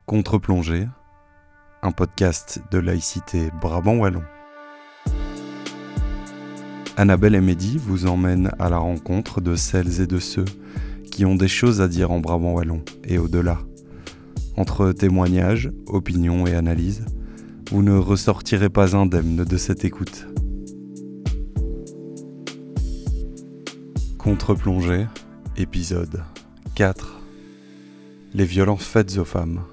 Contre-plongée, un podcast de laïcité Brabant Wallon. Annabelle et Mehdi vous emmènent à la rencontre de celles et de ceux qui ont des choses à dire en Brabant Wallon et au-delà. Entre témoignages, opinions et analyses, vous ne ressortirez pas indemne de cette écoute. Contre-plongée, épisode 4. Les violences faites aux femmes.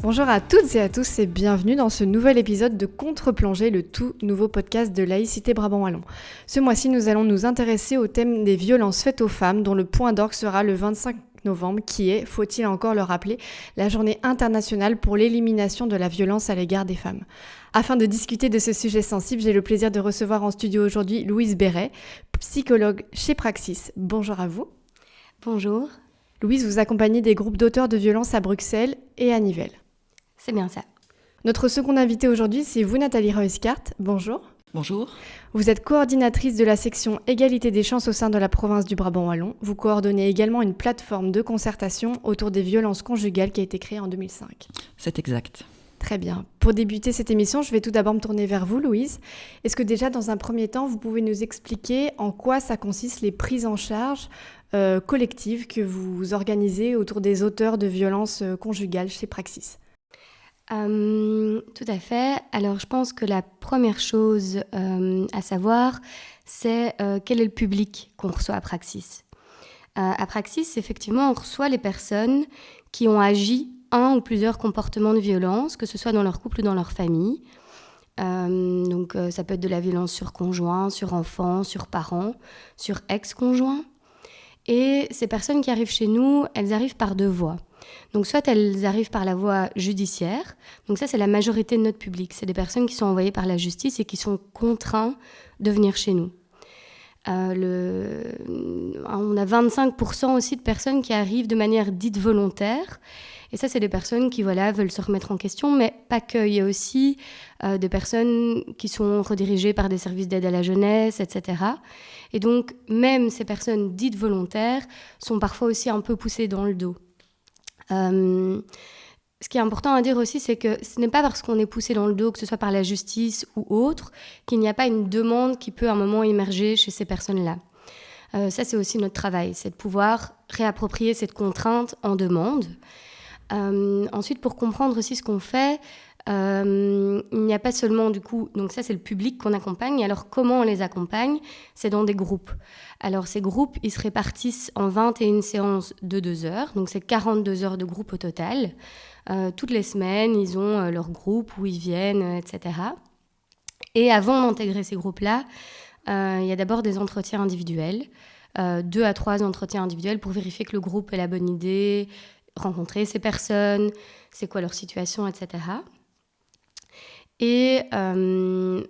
Bonjour à toutes et à tous et bienvenue dans ce nouvel épisode de Contre-plongée, le tout nouveau podcast de laïcité Brabant Wallon. Ce mois-ci, nous allons nous intéresser au thème des violences faites aux femmes, dont le point d'orgue sera le 25 novembre, qui est, faut-il encore le rappeler, la journée internationale pour l'élimination de la violence à l'égard des femmes. Afin de discuter de ce sujet sensible, j'ai le plaisir de recevoir en studio aujourd'hui Louise Béret, psychologue chez Praxis. Bonjour à vous. Bonjour. Louise, vous accompagnez des groupes d'auteurs de violences à Bruxelles et à Nivelles. C'est bien ça. Notre seconde invitée aujourd'hui, c'est vous, Nathalie Reuskart. Bonjour. Bonjour. Vous êtes coordinatrice de la section Égalité des chances au sein de la province du Brabant Wallon. Vous coordonnez également une plateforme de concertation autour des violences conjugales qui a été créée en 2005. C'est exact. Très bien. Pour débuter cette émission, je vais tout d'abord me tourner vers vous, Louise. Est-ce que déjà, dans un premier temps, vous pouvez nous expliquer en quoi ça consiste les prises en charge collectives que vous organisez autour des auteurs de violences conjugales chez Praxis ? Tout à fait. Alors, je pense que la première chose à savoir, c'est quel est le public qu'on reçoit à Praxis. À Praxis, effectivement, on reçoit les personnes qui ont agi un ou plusieurs comportements de violence, que ce soit dans leur couple ou dans leur famille. Donc, ça peut être de la violence sur conjoint, sur enfant, sur parents, sur ex-conjoint. Et ces personnes qui arrivent chez nous, elles arrivent par deux voies. Donc soit elles arrivent par la voie judiciaire, donc ça c'est la majorité de notre public, c'est des personnes qui sont envoyées par la justice et qui sont contraints de venir chez nous. On a 25% aussi de personnes qui arrivent de manière dite volontaire, et ça c'est des personnes qui veulent se remettre en question, mais pas que, il y a aussi des personnes qui sont redirigées par des services d'aide à la jeunesse, etc. Et donc même ces personnes dites volontaires sont parfois aussi un peu poussées dans le dos. Ce qui est important à dire aussi, c'est que ce n'est pas parce qu'on est poussé dans le dos, que ce soit par la justice ou autre, qu'il n'y a pas une demande qui peut à un moment émerger chez ces personnes-là. Ça, c'est aussi notre travail, c'est de pouvoir réapproprier cette contrainte en demande. Ensuite, pour comprendre aussi ce qu'on fait, il n'y a pas seulement du coup, donc ça c'est le public qu'on accompagne. Alors comment on les accompagne ? C'est dans des groupes. Alors ces groupes, ils se répartissent en 21 séances de 2 heures, donc c'est 42 heures de groupe au total. Toutes les semaines, ils ont leur groupe où ils viennent, etc. Et avant d'intégrer ces groupes-là, il y a d'abord des entretiens individuels, 2 à 3 entretiens individuels pour vérifier que le groupe ait la bonne idée, rencontrer ces personnes, c'est quoi leur situation, etc. Et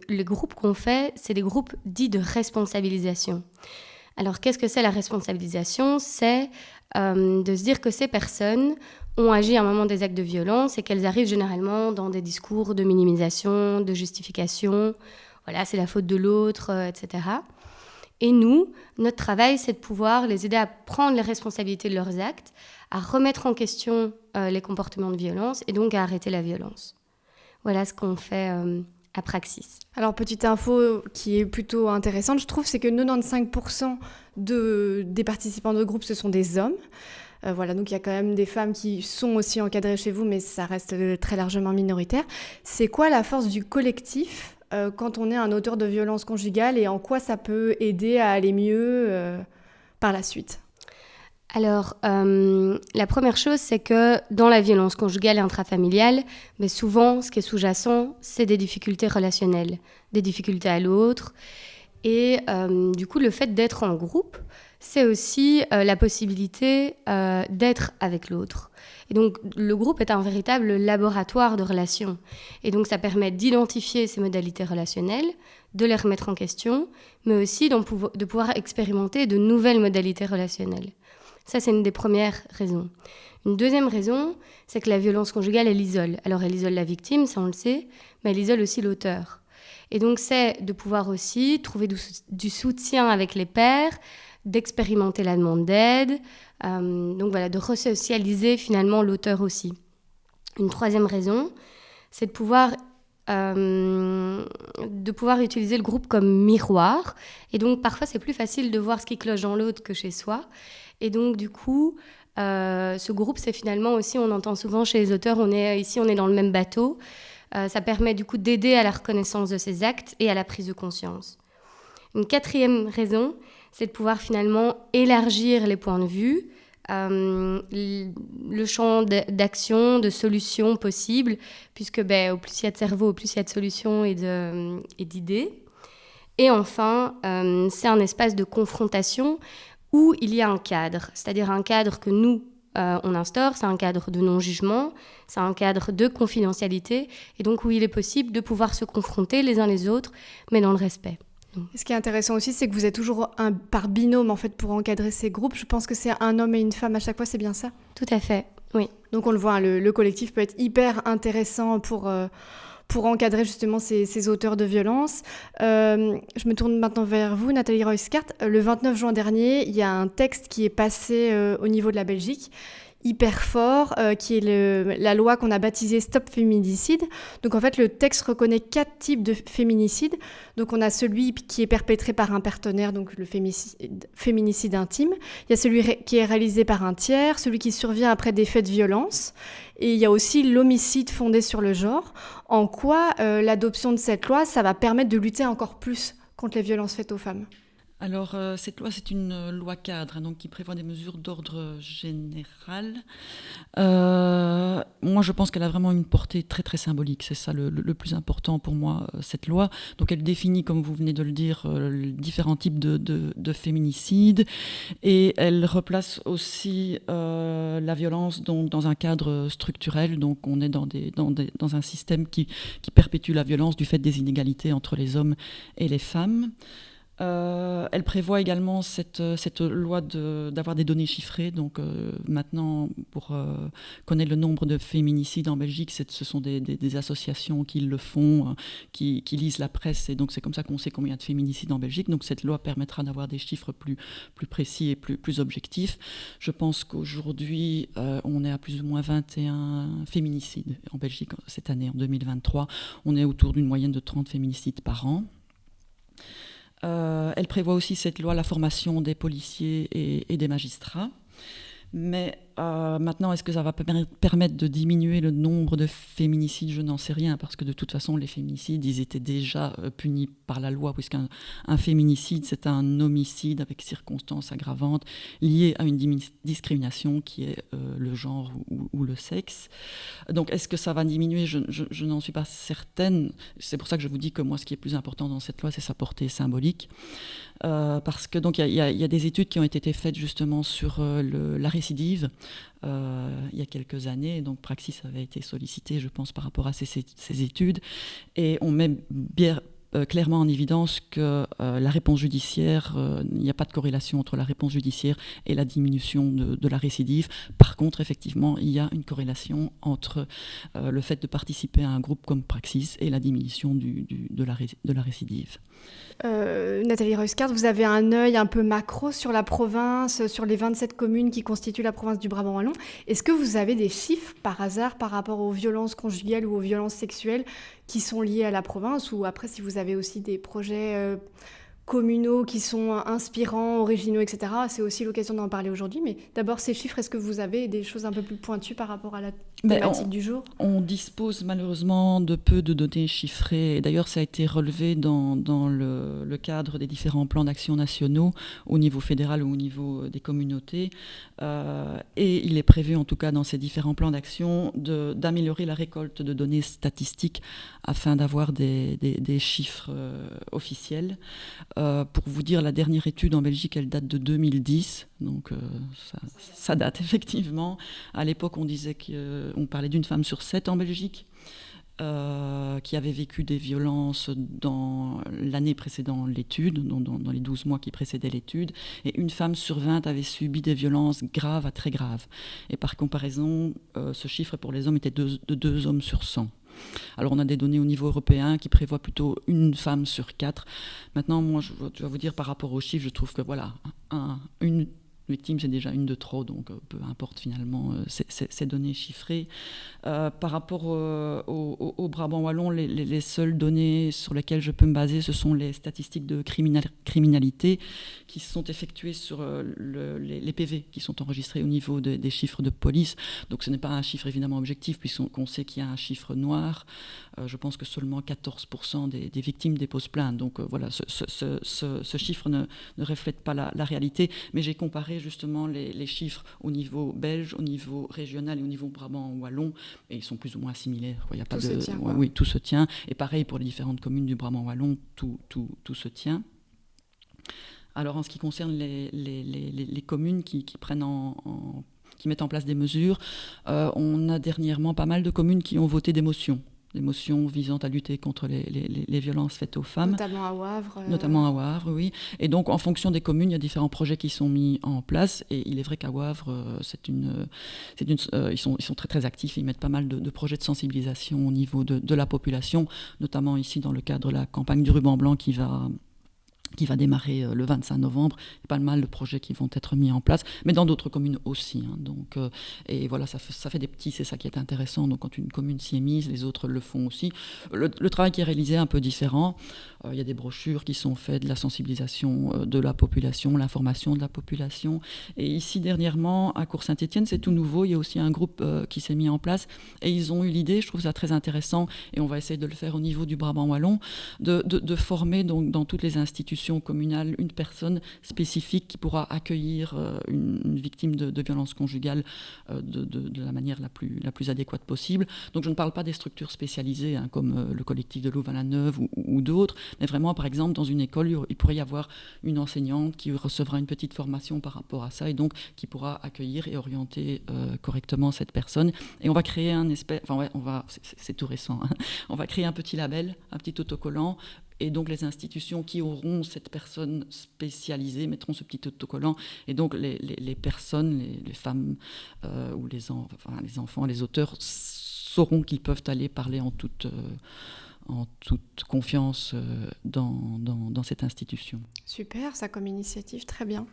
les groupes qu'on fait, c'est des groupes dits de responsabilisation. Alors, qu'est-ce que c'est la responsabilisation ? C'est de se dire que ces personnes ont agi à un moment des actes de violence et qu'elles arrivent généralement dans des discours de minimisation, de justification. Voilà, c'est la faute de l'autre, etc. Et nous, notre travail, c'est de pouvoir les aider à prendre les responsabilités de leurs actes, à remettre en question les comportements de violence et donc à arrêter la violence. Voilà ce qu'on fait à Praxis. Alors, petite info qui est plutôt intéressante, je trouve, c'est que 95% des participants de groupe, ce sont des hommes. Donc il y a quand même des femmes qui sont aussi encadrées chez vous, mais ça reste très largement minoritaire. C'est quoi la force du collectif quand on est un auteur de violences conjugales et en quoi ça peut aider à aller mieux par la suite ? Alors, la première chose, c'est que dans la violence conjugale et intrafamiliale, mais souvent, ce qui est sous-jacent, c'est des difficultés relationnelles, des difficultés à l'autre. Et du coup, le fait d'être en groupe, c'est aussi la possibilité d'être avec l'autre. Et donc, le groupe est un véritable laboratoire de relations. Et donc, ça permet d'identifier ces modalités relationnelles, de les remettre en question, mais aussi de pouvoir expérimenter de nouvelles modalités relationnelles. Ça, c'est une des premières raisons. Une deuxième raison, c'est que la violence conjugale, elle isole. Alors, elle isole la victime, ça on le sait, mais elle isole aussi l'auteur. Et donc, c'est de pouvoir aussi trouver du soutien avec les pairs, d'expérimenter la demande d'aide, donc voilà, de resocialiser finalement l'auteur aussi. Une troisième raison, c'est de pouvoir utiliser le groupe comme miroir. Et donc, parfois, c'est plus facile de voir ce qui cloche dans l'autre que chez soi. Et donc, du coup, ce groupe, c'est finalement aussi, on entend souvent chez les auteurs, on est dans le même bateau. Ça permet du coup d'aider à la reconnaissance de ses actes et à la prise de conscience. Une quatrième raison, c'est de pouvoir finalement élargir les points de vue, le champ d'action, de solutions possibles, puisque au plus il y a de cerveau, au plus il y a de solutions et d'idées. Et enfin, c'est un espace de confrontation où il y a un cadre, c'est-à-dire un cadre que nous, on instaure, c'est un cadre de non-jugement, c'est un cadre de confidentialité, et donc où il est possible de pouvoir se confronter les uns les autres, mais dans le respect. Ce qui est intéressant aussi, c'est que vous êtes toujours par binôme en fait, pour encadrer ces groupes. Je pense que c'est un homme et une femme à chaque fois, c'est bien ça ? Tout à fait, oui. Donc on le voit, le collectif peut être hyper intéressant pour encadrer justement ces auteurs de violence. Je me tourne maintenant vers vous, Nathalie Reuskart. Le 29 juin dernier, il y a un texte qui est passé au niveau de la Belgique, hyper fort, qui est la loi qu'on a baptisée Stop Féminicide. Donc en fait, le texte reconnaît 4 types de féminicide. Donc on a celui qui est perpétré par un partenaire, donc le féminicide intime. Il y a celui qui est réalisé par un tiers, celui qui survient après des faits de violence. Et il y a aussi l'homicide fondé sur le genre. En quoi l'adoption de cette loi, ça va permettre de lutter encore plus contre les violences faites aux femmes ? Alors, cette loi, c'est une loi cadre, donc qui prévoit des mesures d'ordre général. Moi, je pense qu'elle a vraiment une portée très, très symbolique. C'est ça le plus important pour moi, cette loi. Donc, elle définit, comme vous venez de le dire, différents types de féminicides. Et elle replace aussi la violence dans un cadre structurel. Donc, on est dans un système qui perpétue la violence du fait des inégalités entre les hommes et les femmes. Elle prévoit également cette loi d'avoir des données chiffrées. Donc maintenant, pour connaître le nombre de féminicides en Belgique, ce sont des associations qui le font, qui lisent la presse. Et donc c'est comme ça qu'on sait combien il y a de féminicides en Belgique. Donc cette loi permettra d'avoir des chiffres plus précis et plus objectifs. Je pense qu'aujourd'hui, on est à plus ou moins 21 féminicides en Belgique cette année, en 2023. On est autour d'une moyenne de 30 féminicides par an. Elle prévoit aussi, cette loi, la formation des policiers et des magistrats. Mais maintenant, est-ce que ça va permettre de diminuer le nombre de féminicides ? Je n'en sais rien, parce que de toute façon, les féminicides, ils étaient déjà punis par la loi, puisqu'un féminicide, c'est un homicide avec circonstances aggravantes liées à une discrimination qui est le genre ou le sexe. Donc, est-ce que ça va diminuer ? Je n'en suis pas certaine. C'est pour ça que je vous dis que moi, ce qui est plus important dans cette loi, c'est sa portée symbolique. Parce que donc il y a des études qui ont été faites justement sur la récidive il y a quelques années. Donc Praxis avait été sollicité, je pense, par rapport à ces études, et on met bien clairement en évidence que la réponse judiciaire, il n'y a pas de corrélation entre la réponse judiciaire et la diminution de la récidive. Par contre, effectivement, il y a une corrélation entre le fait de participer à un groupe comme Praxis et la diminution de la récidive. Nathalie Reuskart, vous avez un œil un peu macro sur la province, sur les 27 communes qui constituent la province du Brabant wallon. Est-ce que vous avez des chiffres par hasard par rapport aux violences conjugales ou aux violences sexuelles qui sont liées à la province, ou après si vous avez aussi des projets communaux qui sont inspirants, originaux, etc. C'est aussi l'occasion d'en parler aujourd'hui. Mais d'abord, ces chiffres, est-ce que vous avez des choses un peu plus pointues par rapport à la thématique du jour ? On dispose malheureusement de peu de données chiffrées. Et d'ailleurs, ça a été relevé dans le cadre des différents plans d'action nationaux au niveau fédéral ou au niveau des communautés. Et il est prévu, en tout cas dans ces différents plans d'action, d'améliorer la récolte de données statistiques afin d'avoir des chiffres officiels. Pour vous dire, la dernière étude en Belgique, elle date de 2010, donc ça date effectivement. À l'époque, on parlait d'une femme sur 7 en Belgique qui avait vécu des violences dans l'année précédant l'étude, dans les 12 mois qui précédaient l'étude, et une femme sur 20 avait subi des violences graves à très graves. Et par comparaison, ce chiffre pour les hommes était de 2 hommes sur 100. Alors on a des données au niveau européen qui prévoient plutôt une femme sur 4. Maintenant, moi, je dois vous dire par rapport aux chiffres, je trouve que voilà, une victime, c'est déjà une de trop, donc peu importe finalement ces données chiffrées. Par rapport au Brabant wallon, les seules données sur lesquelles je peux me baser, ce sont les statistiques de criminalité qui sont effectuées sur les PV qui sont enregistrés au niveau des chiffres de police. Donc ce n'est pas un chiffre évidemment objectif, puisqu'on sait qu'il y a un chiffre noir. Je pense que seulement 14% des victimes déposent plainte. Donc voilà, ce chiffre ne reflète pas la réalité, mais j'ai comparé justement les chiffres au niveau belge, au niveau régional et au niveau Brabant wallon, et ils sont plus ou moins similaires. Il y a pas se tient, quoi. Oui, tout se tient. Et pareil pour les différentes communes du Brabant wallon, tout se tient. Alors en ce qui concerne les communes qui mettent en place des mesures, on a dernièrement pas mal de communes qui ont voté des motions visant à lutter contre les violences faites aux femmes. Notamment à Wavre. Notamment à Wavre, oui. Et donc, en fonction des communes, il y a différents projets qui sont mis en place. Et il est vrai qu'à Wavre, ils sont très, très actifs. Ils mettent pas mal de projets de sensibilisation au niveau de la population, notamment ici dans le cadre de la campagne du ruban blanc qui va démarrer le 25 novembre. Il y a pas mal de projets qui vont être mis en place, mais dans d'autres communes aussi. Donc, et voilà, ça fait des petits, c'est ça qui est intéressant. Donc quand une commune s'y est mise, les autres le font aussi. Le travail qui est réalisé est un peu différent. Il y a des brochures qui sont faites, de la sensibilisation de la population, l'information de la population. Et ici, dernièrement, à Cour-Saint-Étienne, c'est tout nouveau. Il y a aussi un groupe qui s'est mis en place. Et ils ont eu l'idée, je trouve ça très intéressant, et on va essayer de le faire au niveau du Brabant wallon, de former donc, dans toutes les institutions communales une personne spécifique qui pourra accueillir une victime de violences conjugales de la manière la plus adéquate possible. Donc je ne parle pas des structures spécialisées comme le collectif de Louvain-la-Neuve ou d'autres, mais vraiment par exemple dans une école il pourrait y avoir une enseignante qui recevra une petite formation par rapport à ça et donc qui pourra accueillir et orienter correctement cette personne. Et on va créer c'est tout récent, hein. On va créer un petit label, un petit autocollant. Et donc, les institutions qui auront cette personne spécialisée mettront ce petit autocollant. Et donc, les personnes, les femmes ou les enfants, les auteurs sauront qu'ils peuvent aller parler en toute confiance dans cette institution. Super, ça comme initiative, très bien.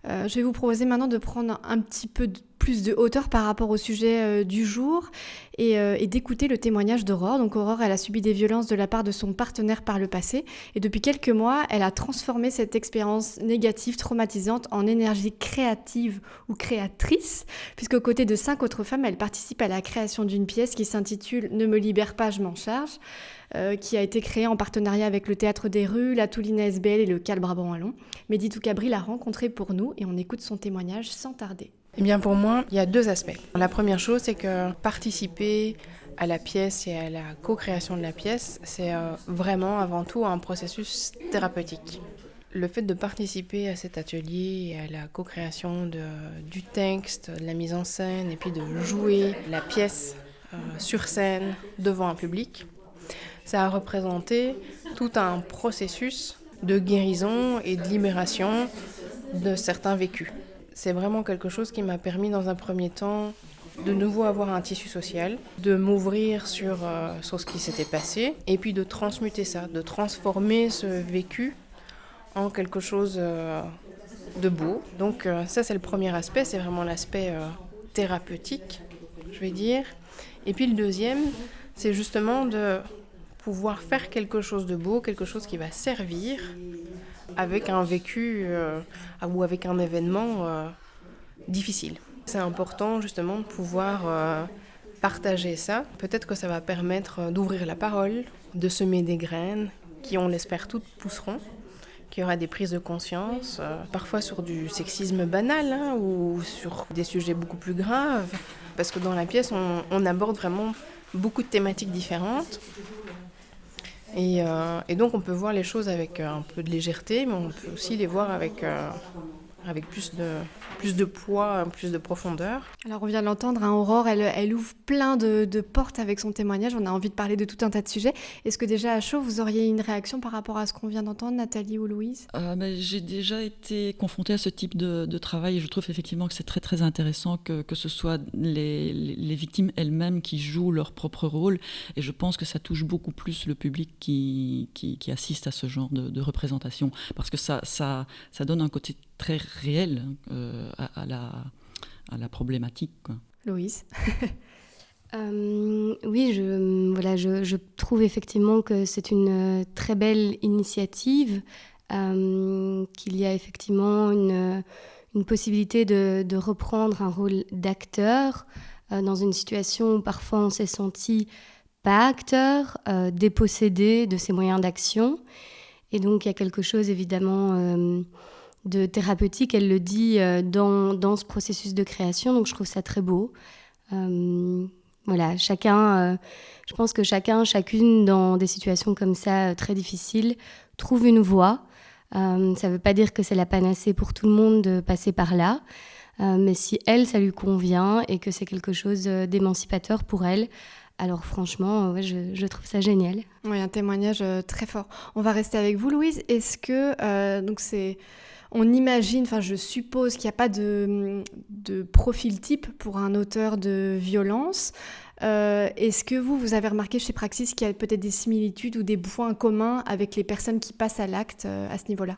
Je vais vous proposer maintenant de prendre un petit peu plus de hauteur par rapport au sujet du jour et d'écouter le témoignage d'Aurore. Donc Aurore, elle a subi des violences de la part de son partenaire par le passé et depuis quelques mois, elle a transformé cette expérience négative, traumatisante en énergie créative ou créatrice, puisqu'aux côtés de 5 autres femmes, elle participe à la création d'une pièce qui s'intitule « Ne me libère pas, je m'en charge », qui a été créée en partenariat avec le Théâtre des Rues, la Toulina SBL et le CAL Brabant wallon. Mehdi Toukabri l'a rencontrée pour nous et on écoute son témoignage sans tarder. Eh bien pour moi, il y a 2 aspects. La première chose, c'est que participer à la pièce et à la co-création de la pièce, c'est vraiment avant tout un processus thérapeutique. Le fait de participer à cet atelier et à la co-création du texte, de la mise en scène et puis de jouer la pièce sur scène devant un public, ça a représenté tout un processus de guérison et de libération de certains vécus. C'est vraiment quelque chose qui m'a permis dans un premier temps de nouveau avoir un tissu social, de m'ouvrir sur ce qui s'était passé et puis de transmuter ça, de transformer ce vécu en quelque chose de beau. Donc ça c'est le premier aspect, c'est vraiment l'aspect thérapeutique, je vais dire. Et puis le deuxième, c'est justement de pouvoir faire quelque chose de beau, quelque chose qui va servir avec un vécu ou avec un événement difficile. C'est important justement de pouvoir partager ça. Peut-être que ça va permettre d'ouvrir la parole, de semer des graines qui, on l'espère, toutes pousseront, qu'il y aura des prises de conscience, parfois sur du sexisme banal ou sur des sujets beaucoup plus graves. Parce que dans la pièce, on aborde vraiment beaucoup de thématiques différentes. Et donc on peut voir les choses avec un peu de légèreté, mais on peut aussi les voir avec avec plus de poids, plus de profondeur. Alors on vient de l'entendre, hein, Aurore, elle ouvre plein de portes avec son témoignage. On a envie de parler de tout un tas de sujets. Est-ce que déjà à chaud, vous auriez une réaction par rapport à ce qu'on vient d'entendre, Nathalie ou Louise ? J'ai déjà été confrontée à ce type de travail et je trouve effectivement que c'est très très intéressant que ce soit les victimes elles-mêmes qui jouent leur propre rôle, et je pense que ça touche beaucoup plus le public qui assiste à ce genre de représentation, parce que ça donne un côté très réel à la problématique, quoi. Louise ? Oui, je trouve effectivement que c'est une très belle initiative, qu'il y a effectivement une possibilité de reprendre un rôle d'acteur dans une situation où parfois on s'est senti pas acteur, dépossédé de ses moyens d'action. Et donc il y a quelque chose évidemment de thérapeutique, elle le dit, dans ce processus de création, donc je trouve ça très beau. Voilà, je pense que chacune dans des situations comme ça très difficiles trouve une voie. Ça ne veut pas dire que c'est la panacée pour tout le monde de passer par là, mais si elle, ça lui convient et que c'est quelque chose d'émancipateur pour elle, alors franchement, je trouve ça génial. Oui, un témoignage très fort. On va rester avec vous, Louise. Est-ce que, on imagine, enfin je suppose qu'il n'y a pas de profil type pour un auteur de violence. Est-ce que vous avez remarqué chez Praxis qu'il y a peut-être des similitudes ou des points communs avec les personnes qui passent à l'acte à ce niveau-là ?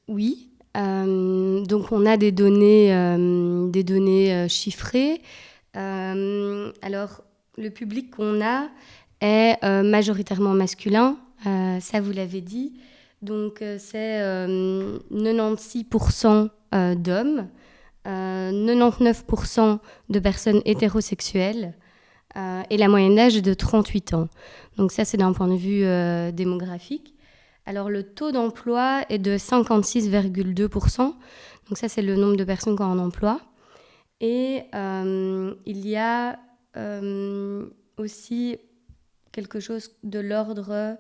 Oui. Donc on a des données chiffrées. Alors le public qu'on a est majoritairement masculin, ça vous l'avez dit. Donc c'est 96% d'hommes, 99% de personnes hétérosexuelles et la moyenne d'âge est de 38 ans. Donc ça c'est d'un point de vue démographique. Alors le taux d'emploi est de 56,2%, donc ça c'est le nombre de personnes qu'on a en emploi. Et il y a aussi quelque chose de l'ordre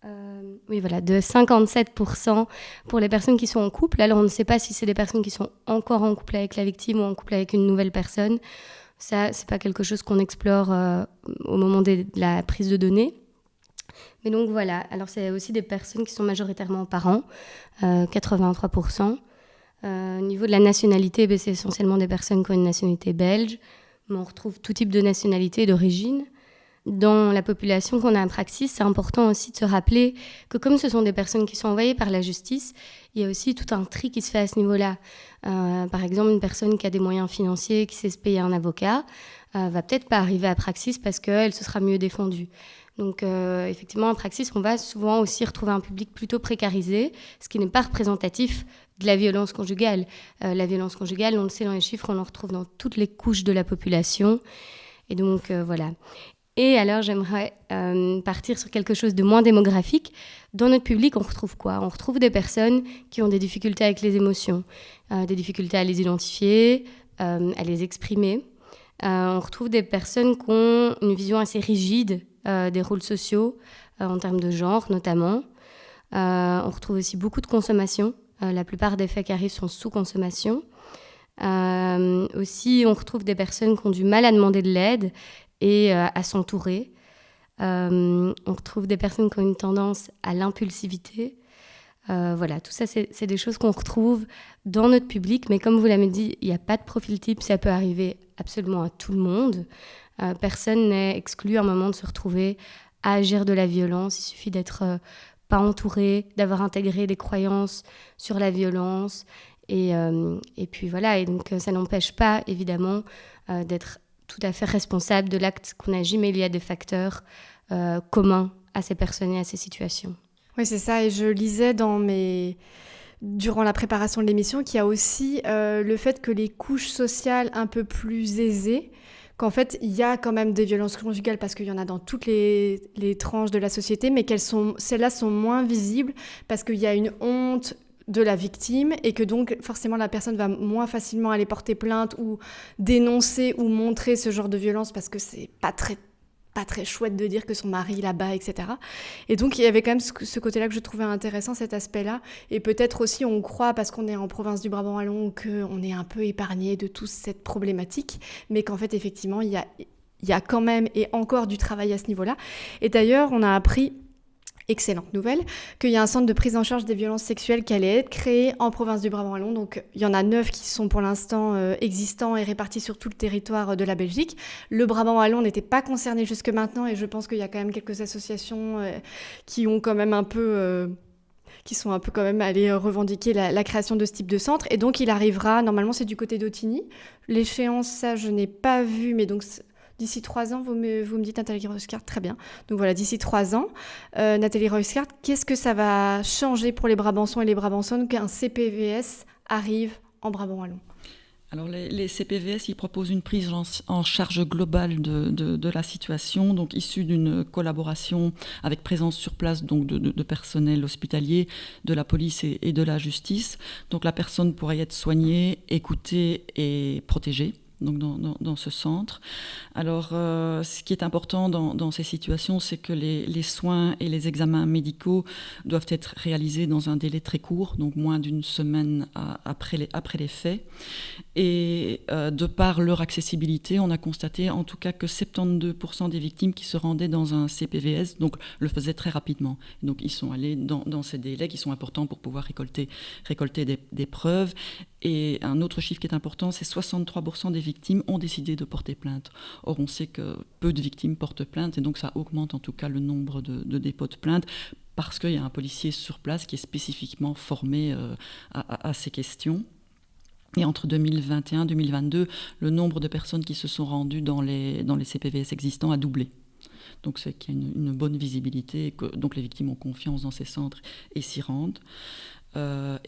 de 57% pour les personnes qui sont en couple. Alors on ne sait pas si c'est des personnes qui sont encore en couple avec la victime ou en couple avec une nouvelle personne. Ça, c'est pas quelque chose qu'on explore au moment de la prise de données. Mais donc voilà, alors c'est aussi des personnes qui sont majoritairement parents, 83%. Au niveau de la nationalité, c'est essentiellement des personnes qui ont une nationalité belge, mais on retrouve tout type de nationalité et d'origine. Dans la population qu'on a à Praxis, c'est important aussi de se rappeler que comme ce sont des personnes qui sont envoyées par la justice, il y a aussi tout un tri qui se fait à ce niveau-là. Par exemple, une personne qui a des moyens financiers, qui sait se payer un avocat, va peut-être pas arriver à Praxis parce qu'elle se sera mieux défendue. Donc effectivement, à Praxis, on va souvent aussi retrouver un public plutôt précarisé, ce qui n'est pas représentatif de la violence conjugale. La violence conjugale, on le sait dans les chiffres, on en retrouve dans toutes les couches de la population. Et donc voilà. Et alors, j'aimerais partir sur quelque chose de moins démographique. Dans notre public, on retrouve quoi ? On retrouve des personnes qui ont des difficultés avec les émotions, des difficultés à les identifier, à les exprimer. On retrouve des personnes qui ont une vision assez rigide des rôles sociaux, en termes de genre notamment. On retrouve aussi beaucoup de consommation. La plupart des faits qui arrivent sont sous-consommation. Aussi, on retrouve des personnes qui ont du mal à demander de l'aide et à s'entourer. On retrouve des personnes qui ont une tendance à l'impulsivité. Voilà, tout ça, c'est des choses qu'on retrouve dans notre public, mais comme vous l'avez dit, il n'y a pas de profil type, ça peut arriver absolument à tout le monde. Personne n'est exclu à un moment de se retrouver à agir de la violence. Il suffit d'être pas entouré, d'avoir intégré des croyances sur la violence. Et puis voilà, et donc ça n'empêche pas, évidemment, d'être tout à fait responsable de l'acte qu'on agit, mais il y a des facteurs communs à ces personnes et à ces situations. Oui, c'est ça, et je lisais durant la préparation de l'émission qu'il y a aussi le fait que les couches sociales un peu plus aisées, qu'en fait, il y a quand même des violences conjugales parce qu'il y en a dans toutes les tranches de la société, mais celles-là sont moins visibles parce qu'il y a une honte de la victime et que donc forcément la personne va moins facilement aller porter plainte ou dénoncer ou montrer ce genre de violence parce que c'est pas très pas très chouette de dire que son mari là-bas, etc. Et donc, il y avait quand même ce côté-là que je trouvais intéressant, cet aspect-là. Et peut-être aussi, on croit, parce qu'on est en province du Brabant wallon, qu'on est un peu épargné de toute cette problématique, mais qu'en fait, effectivement, il y a quand même et encore du travail à ce niveau-là. Et d'ailleurs, on a appris, excellente nouvelle, qu'il y a un centre de prise en charge des violences sexuelles qui allait être créé en province du Brabant wallon. Donc, il y en a 9 qui sont pour l'instant existants et répartis sur tout le territoire de la Belgique. Le Brabant wallon n'était pas concerné jusque maintenant et je pense qu'il y a quand même quelques associations qui ont quand même qui sont un peu quand même allés revendiquer la création de ce type de centre. Et donc, il arrivera, normalement, c'est du côté d'Autigny. L'échéance, ça, je n'ai pas vu, mais donc... D'ici 3 ans, vous me dites Nathalie Reuskart, très bien. Donc voilà, d'ici 3 ans, Nathalie Reuskart, qu'est-ce que ça va changer pour les Brabançons et les Brabançonnes qu'un CPVS arrive en Brabant wallon ? Alors les CPVS, ils proposent une prise en charge globale de la situation, donc issue d'une collaboration avec présence sur place donc de personnel hospitalier, de la police et de la justice. Donc la personne pourrait être soignée, écoutée et protégée. Donc dans ce centre. Alors, ce qui est important dans ces situations, c'est que les soins et les examens médicaux doivent être réalisés dans un délai très court, donc moins d'une semaine après les faits. Et de par leur accessibilité, on a constaté en tout cas que 72% des victimes qui se rendaient dans un CPVS donc, le faisaient très rapidement. Donc, ils sont allés dans ces délais qui sont importants pour pouvoir récolter des preuves. Et un autre chiffre qui est important, c'est 63% des victimes ont décidé de porter plainte. Or, on sait que peu de victimes portent plainte et donc ça augmente en tout cas le nombre de dépôts de plainte parce qu'il y a un policier sur place qui est spécifiquement formé à ces questions. Et entre 2021 et 2022, le nombre de personnes qui se sont rendues dans les CPVS existants a doublé. Donc c'est qu'il y a une bonne visibilité et que donc les victimes ont confiance dans ces centres et s'y rendent.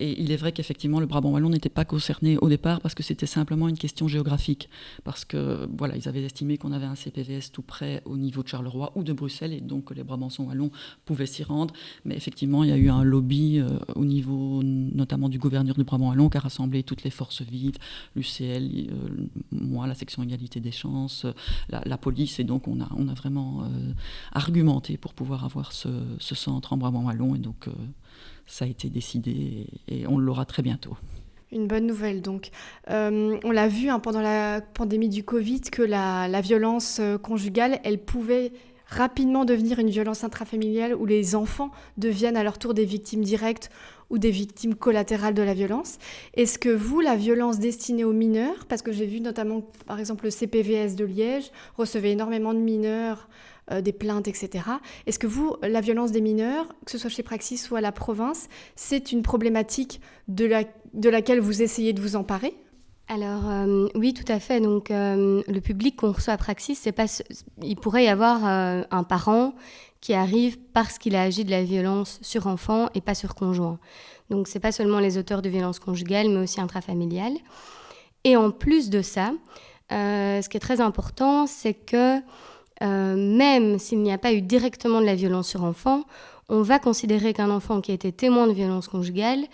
Et il est vrai qu'effectivement le Brabant wallon n'était pas concerné au départ parce que c'était simplement une question géographique, parce que voilà, ils avaient estimé qu'on avait un CPVS tout près au niveau de Charleroi ou de Bruxelles et donc que les Brabançons wallons pouvaient s'y rendre, mais effectivement il y a eu un lobby au niveau notamment du gouverneur du Brabant wallon qui a rassemblé toutes les forces vives, l'UCL, moi, la section égalité des chances, la police, et donc on a vraiment argumenté pour pouvoir avoir ce centre en Brabant wallon et donc ça a été décidé et on l'aura très bientôt. Une bonne nouvelle donc. On l'a vu pendant la pandémie du Covid que la violence conjugale, elle pouvait rapidement devenir une violence intrafamiliale où les enfants deviennent à leur tour des victimes directes ou des victimes collatérales de la violence. Est-ce que vous, la violence destinée aux mineurs, parce que j'ai vu notamment par exemple le CPVS de Liège recevait énormément de mineurs, des plaintes, etc. Est-ce que vous, la violence des mineurs, que ce soit chez Praxis ou à la province, c'est une problématique de laquelle vous essayez de vous emparer ? Alors oui, tout à fait. Donc le public qu'on reçoit à Praxis, il pourrait y avoir un parent qui arrive parce qu'il a agi de la violence sur enfant et pas sur conjoint. Donc c'est pas seulement les auteurs de violences conjugales, mais aussi intrafamiliales. Et en plus de ça, ce qui est très important, c'est que même s'il n'y a pas eu directement de la violence sur enfant, on va considérer qu'un enfant qui a été témoin de violence conjugale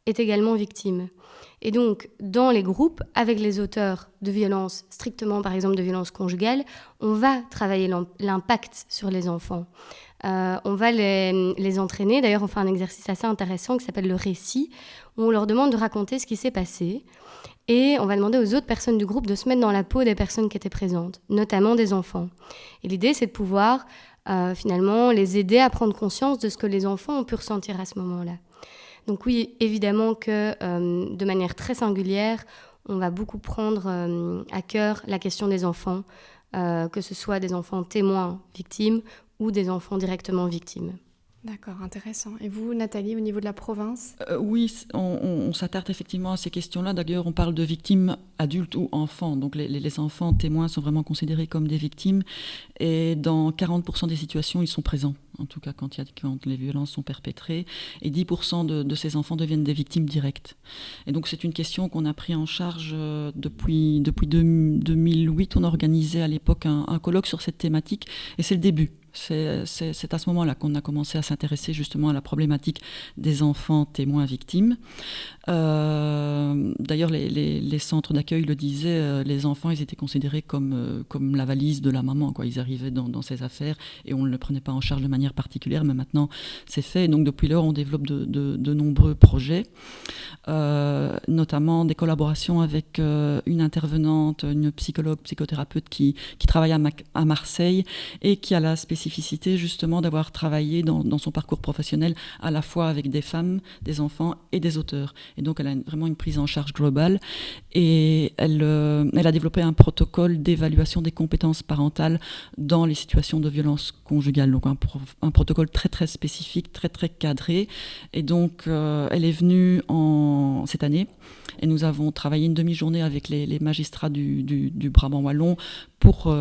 est également victime. Et donc, dans les groupes, avec les auteurs de violences, strictement par exemple de violences conjugales, on va travailler l'impact sur les enfants. On va les entraîner. D'ailleurs, on fait un exercice assez intéressant qui s'appelle le récit, où on leur demande de raconter ce qui s'est passé. Et on va demander aux autres personnes du groupe de se mettre dans la peau des personnes qui étaient présentes, notamment des enfants. Et l'idée, c'est de pouvoir finalement les aider à prendre conscience de ce que les enfants ont pu ressentir à ce moment-là. Donc oui, évidemment que de manière très singulière, on va beaucoup prendre à cœur la question des enfants, que ce soit des enfants témoins victimes ou des enfants directement victimes. D'accord, intéressant. Et vous, Nathalie, au niveau de la province ? Oui, on s'attarde effectivement à ces questions-là. D'ailleurs, on parle de victimes adultes ou enfants. Donc les enfants témoins sont vraiment considérés comme des victimes. Et dans 40% des situations, ils sont présents, en tout cas quand les violences sont perpétrées. Et 10% de ces enfants deviennent des victimes directes. Et donc c'est une question qu'on a pris en charge depuis 2008. On a organisé à l'époque un colloque sur cette thématique. Et c'est le début. C'est à ce moment-là qu'on a commencé à s'intéresser justement à la problématique des enfants témoins victimes. D'ailleurs, les centres d'accueil le disaient, les enfants, ils étaient considérés comme la valise de la maman, quoi. Ils arrivaient dans ses affaires et on ne le prenait pas en charge de manière particulière, mais maintenant c'est fait. Et donc depuis lors, on développe de nombreux projets, notamment des collaborations avec une intervenante, une psychologue, psychothérapeute qui travaille à Marseille et qui a la spécificité justement d'avoir travaillé dans son parcours professionnel à la fois avec des femmes, des enfants et des auteurs. Et donc elle a vraiment une prise en charge globale et elle a développé un protocole d'évaluation des compétences parentales dans les situations de violence conjugale. Donc un protocole très très spécifique, très très cadré. Et donc elle est venue cette année et nous avons travaillé une demi-journée avec les magistrats du Brabant wallon pour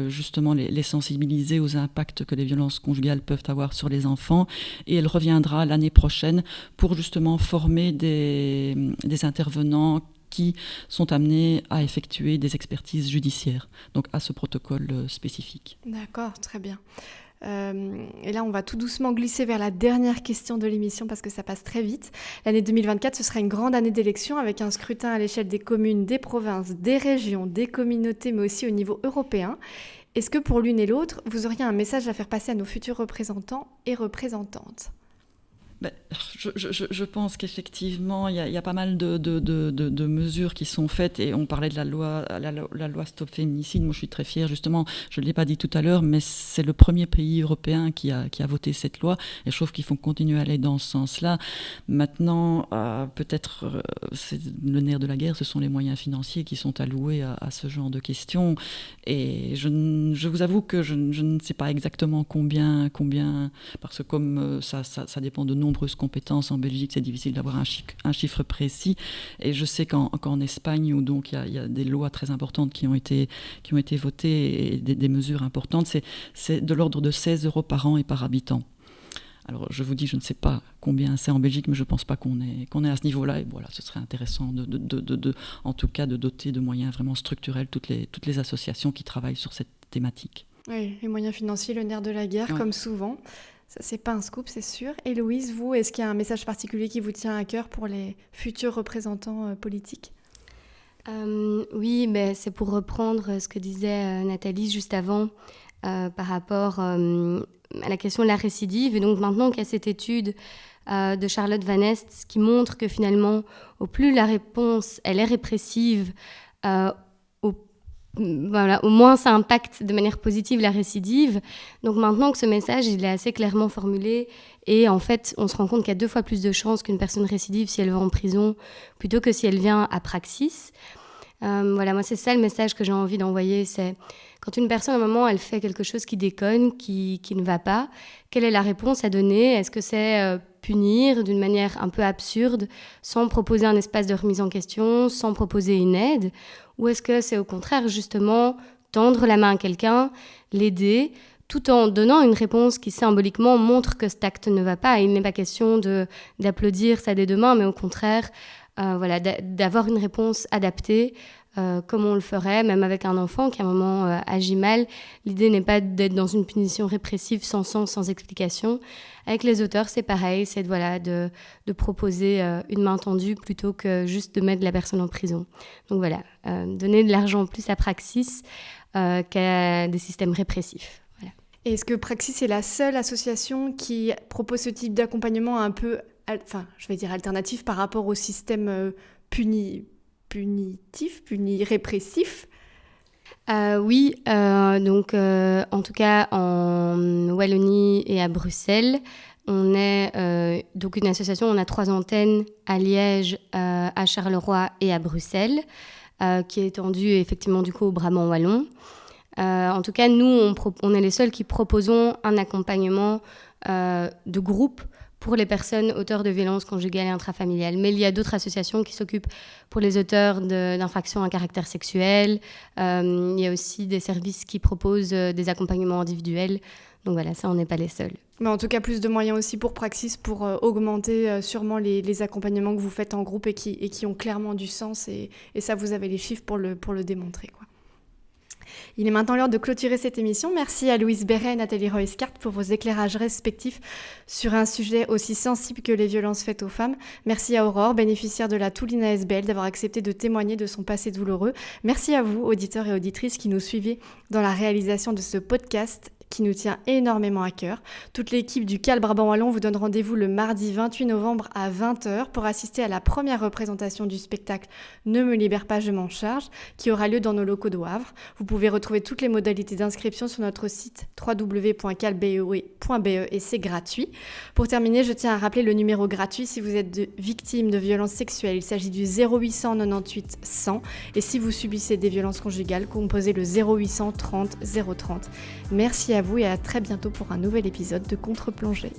justement les sensibiliser aux impacts que les violences conjugales peuvent avoir sur les enfants. Et elle reviendra l'année prochaine pour justement former des intervenants qui sont amenés à effectuer des expertises judiciaires, donc à ce protocole spécifique. D'accord, très bien. Et là, on va tout doucement glisser vers la dernière question de l'émission parce que ça passe très vite. L'année 2024, ce sera une grande année d'élection avec un scrutin à l'échelle des communes, des provinces, des régions, des communautés, mais aussi au niveau européen. Est-ce que pour l'une et l'autre, vous auriez un message à faire passer à nos futurs représentants et représentantes ? Je pense qu'effectivement, il y a pas mal de mesures qui sont faites et on parlait de la loi Stop Féminicide. Moi, je suis très fière, justement, je ne l'ai pas dit tout à l'heure, mais c'est le premier pays européen qui a voté cette loi et je trouve qu'il faut continuer à aller dans ce sens-là. Maintenant, peut-être, c'est le nerf de la guerre, ce sont les moyens financiers qui sont alloués à ce genre de questions et je vous avoue que je ne sais pas exactement combien, parce que comme ça dépend de nombreuses compétences. En Belgique, c'est difficile d'avoir un chiffre précis. Et je sais qu'en Espagne, où donc il y a des lois très importantes qui ont été votées et des mesures importantes, c'est de l'ordre de 16 € par an et par habitant. Alors, je vous dis, je ne sais pas combien c'est en Belgique, mais je ne pense pas qu'on est à ce niveau-là. Et voilà, ce serait intéressant en tout cas de doter de moyens vraiment structurels toutes les associations qui travaillent sur cette thématique. Oui, les moyens financiers, le nerf de la guerre, ouais. Comme souvent. Ça, c'est pas un scoop, c'est sûr. Et Louise, vous, est-ce qu'il y a un message particulier qui vous tient à cœur pour les futurs représentants politiques ? Oui, mais c'est pour reprendre ce que disait Nathalie juste avant par rapport à la question de la récidive. Et donc maintenant qu'il y a cette étude de Charlotte Van Est qui montre que finalement, au plus la réponse elle est répressive, au moins ça impacte de manière positive la récidive. Donc maintenant que ce message il est assez clairement formulé et en fait on se rend compte qu'il y a 2 fois plus de chances qu'une personne récidive si elle va en prison plutôt que si elle vient à Praxis. Moi c'est ça le message que j'ai envie d'envoyer, c'est quand une personne à un moment elle fait quelque chose qui déconne, qui ne va pas, quelle est la réponse à donner ? Est-ce que c'est punir d'une manière un peu absurde sans proposer un espace de remise en question, sans proposer une aide ? Ou est-ce que c'est au contraire justement tendre la main à quelqu'un, l'aider, tout en donnant une réponse qui symboliquement montre que cet acte ne va pas. Il n'est pas question d'applaudir ça des 2 mains, mais au contraire d'avoir une réponse adaptée comme on le ferait, même avec un enfant qui à un moment agit mal. L'idée n'est pas d'être dans une punition répressive sans sens, sans explication. Avec les auteurs, c'est pareil, c'est de proposer une main tendue plutôt que juste de mettre la personne en prison. Donc voilà, donner de l'argent plus à Praxis qu'à des systèmes répressifs. Voilà. Et est-ce que Praxis est la seule association qui propose ce type d'accompagnement un peu, alternatif par rapport au système répressif ? Oui, donc en tout cas en Wallonie et à Bruxelles, on est donc une association, on a 3 antennes à Liège, à Charleroi et à Bruxelles, qui est étendue effectivement du coup au Brabant wallon. En tout cas, nous, on est les seuls qui proposons un accompagnement de groupe pour les personnes auteurs de violences conjugales et intrafamiliales. Mais il y a d'autres associations qui s'occupent pour les auteurs d'infractions à caractère sexuel. Il y a aussi des services qui proposent des accompagnements individuels. Donc voilà, ça, on n'est pas les seuls. Mais en tout cas, plus de moyens aussi pour Praxis pour augmenter sûrement les accompagnements que vous faites en groupe et qui ont clairement du sens. Et ça, vous avez les chiffres pour le démontrer, quoi. Il est maintenant l'heure de clôturer cette émission. Merci à Louise Béret et Nathalie Royskart pour vos éclairages respectifs sur un sujet aussi sensible que les violences faites aux femmes. Merci à Aurore, bénéficiaire de la Touline ASBL, d'avoir accepté de témoigner de son passé douloureux. Merci à vous, auditeurs et auditrices, qui nous suivez dans la réalisation de ce podcast qui nous tient énormément à cœur. Toute l'équipe du CAL Brabant Wallon vous donne rendez-vous le mardi 28 novembre à 20h pour assister à la première représentation du spectacle Ne me libère pas, je m'en charge, qui aura lieu dans nos locaux de Wavre. Vous pouvez retrouver toutes les modalités d'inscription sur notre site www.calbe.be et c'est gratuit. Pour terminer, je tiens à rappeler le numéro gratuit si vous êtes victime de violences sexuelles. Il s'agit du 0800 98 100 et si vous subissez des violences conjugales, composez le 0800 30 030. Merci à vous et à très bientôt pour un nouvel épisode de Contre-Plongée.